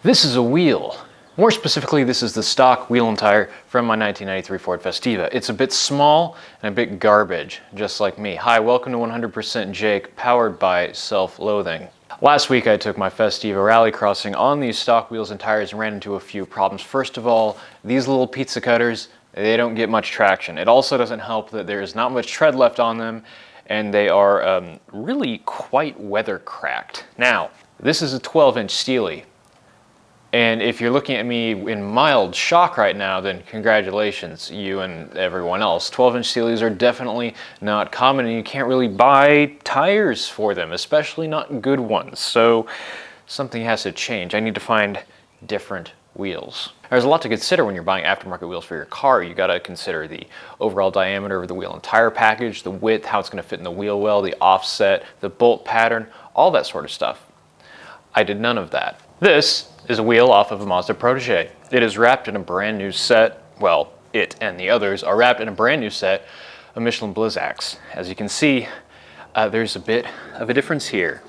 This is a wheel. More specifically, this is the stock wheel and tire from my 1993 Ford Festiva. It's a bit small and a bit garbage, just like me. Hi, welcome to 100% Jake, powered by self-loathing. Last week I took my Festiva rally crossing on these stock wheels and tires and ran into a few problems. First of all, these little pizza cutters, they don't get much traction. It also doesn't help that there is not much tread left on them, and they are really quite weather cracked. Now, this is a 12-inch Steely. And if you're looking at me in mild shock right now, then congratulations, you and everyone else. 12-inch Steelies are definitely not common, and you can't really buy tires for them, especially not good ones. So something has to change. I need to find different wheels. There's a lot to consider when you're buying aftermarket wheels for your car. You gotta consider the overall diameter of the wheel and tire package, the width, how it's gonna fit in the wheel well, the offset, the bolt pattern, all that sort of stuff. I did none of that. This is a wheel off of a Mazda Protege. It is wrapped in a brand new set. Well, it and the others are wrapped in a brand new set of Michelin Blizzaks. As you can see, there's a bit of a difference here.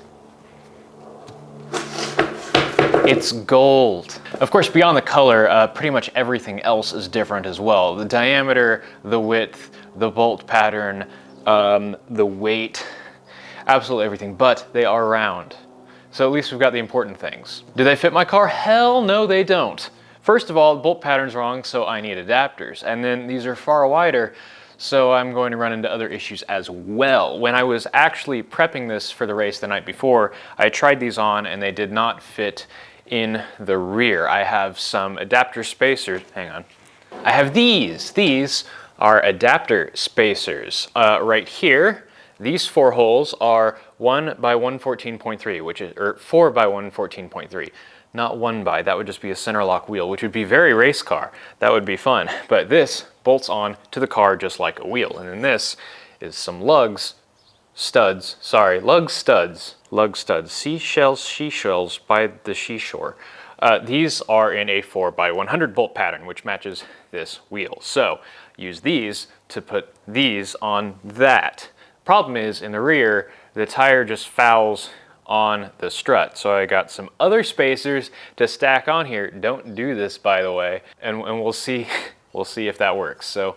It's gold. Of course, beyond the color, pretty much everything else is different as well. The diameter, the width, the bolt pattern, the weight, absolutely everything, but they are round. So at least we've got the important things. Do they fit my car? Hell no, they don't. First of all, the bolt pattern's wrong, so I need adapters. And then these are far wider, so I'm going to run into other issues as well. When I was actually prepping this for the race the night before, I tried these on and they did not fit in the rear. I have some adapter spacers. Hang on. I have these. These are adapter spacers right here. These 4 holes are 1 by 114.3, which is, or 4 by 114.3, not 1 by. That would just be a center lock wheel, which would be very race car. That would be fun. But this bolts on to the car just like a wheel. And then this is some lug studs, seashells by the seashore. These are in a 4 by 100 bolt pattern, which matches this wheel. So use these to put these on that. Problem is, in the rear, the tire just fouls on the strut. So I got some other spacers to stack on here. Don't do this, by the way, and we'll see if that works. So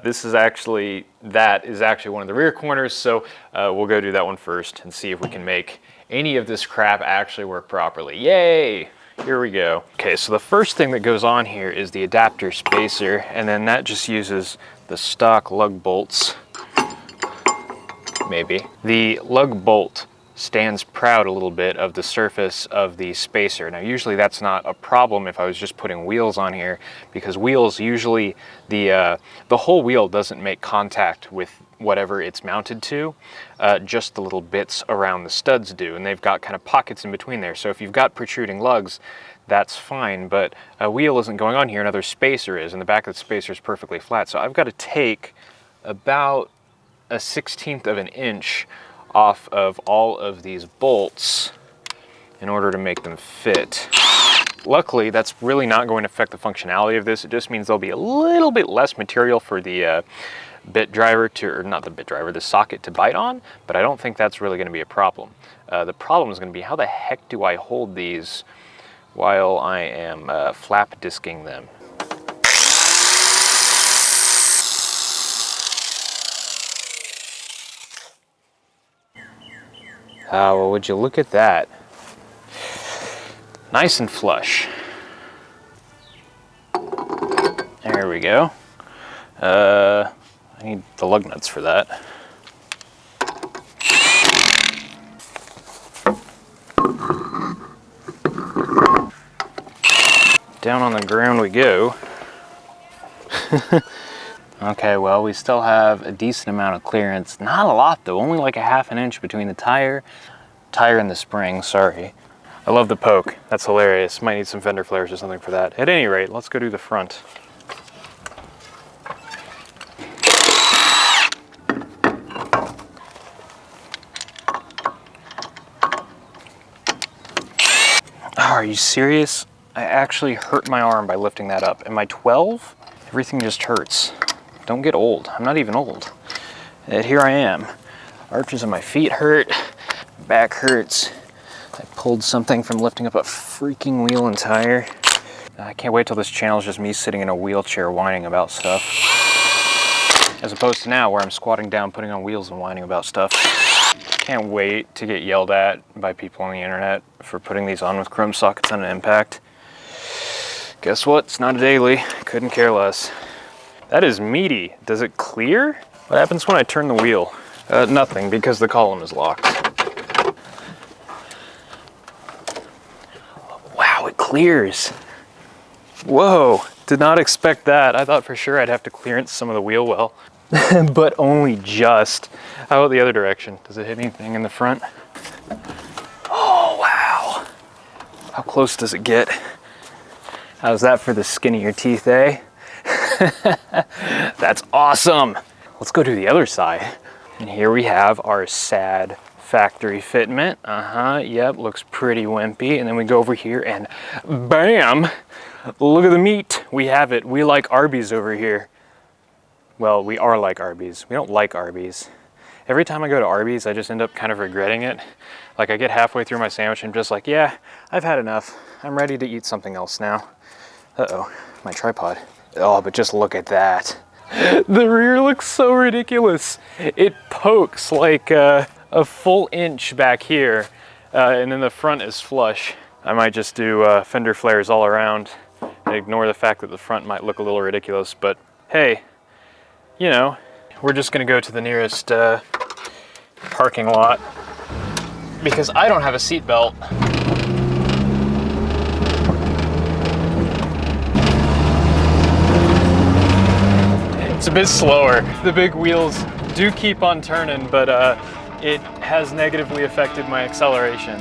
this is actually, that is actually one of the rear corners, so we'll go do that one first and see if we can make any of this crap actually work properly. Yay! Here we go. Okay, so the first thing that goes on here is the adapter spacer, and then that just uses the stock lug bolts. Maybe. The lug bolt stands proud a little bit of the surface of the spacer. Now usually that's not a problem if I was just putting wheels on here, because wheels usually, the whole wheel doesn't make contact with whatever it's mounted to, just the little bits around the studs do, and they've got kind of pockets in between there. So if you've got protruding lugs, that's fine, but a wheel isn't going on here, another spacer is, and the back of the spacer is perfectly flat. So I've got to take about a 1/16 of an inch off of all of these bolts in order to make them fit. Luckily, that's really not going to affect the functionality of this. It just means there'll be a little bit less material for the bit driver to, or not the bit driver, the socket to bite on, but I don't think that's really going to be a problem. The problem is going to be, how the heck do I hold these while I am flap disking them? Well, would you look at that? Nice and flush. There we go. I need the lug nuts for that. Down on the ground we go. Okay, well, we still have a decent amount of clearance. Not a lot though, only like a 1/2 inch between the tire and the spring, sorry. I love the poke, that's hilarious. Might need some fender flares or something for that. At any rate, let's go do the front. Oh, are you serious? I actually hurt my arm by lifting that up. Am I 12? Everything just hurts. Don't get old. I'm not even old. And here I am. Arches of my feet hurt, back hurts. I pulled something from lifting up a freaking wheel and tire. I can't wait till this channel is just me sitting in a wheelchair whining about stuff. As opposed to now where I'm squatting down, putting on wheels and whining about stuff. Can't wait to get yelled at by people on the internet for putting these on with chrome sockets on an impact. Guess what? It's not a daily. Couldn't care less. That is meaty. Does it clear? What happens when I turn the wheel? Nothing, because the column is locked. Wow, it clears. Whoa, did not expect that. I thought for sure I'd have to clearance some of the wheel well, but only just. How about the other direction? Does it hit anything in the front? Oh, wow. How close does it get? How's that for the skin of your teeth, eh? That's awesome. Let's go to the other side. And here we have our sad factory fitment. Yep, looks pretty wimpy. And then we go over here and bam, look at the meat. We have it. We like Arby's over here. Well, we are like Arby's. We don't like Arby's. Every time I go to Arby's, I just end up kind of regretting it. Like I get halfway through my sandwich and I'm just like, yeah, I've had enough. I'm ready to eat something else now. Uh-oh, my tripod. Oh, but just look at that. The rear looks so ridiculous. It pokes like a full inch back here, and then the front is flush. I might just do fender flares all around and ignore the fact that the front might look a little ridiculous, but hey, you know, we're just gonna go to the nearest parking lot because I don't have a seat belt. It's a bit slower. The big wheels do keep on turning, but it has negatively affected my acceleration.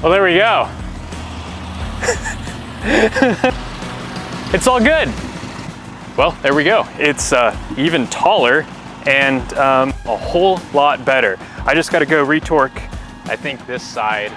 Well, there we go. It's all good. Well, there we go. It's even taller and a whole lot better. I just got to go retorque, I think, this side.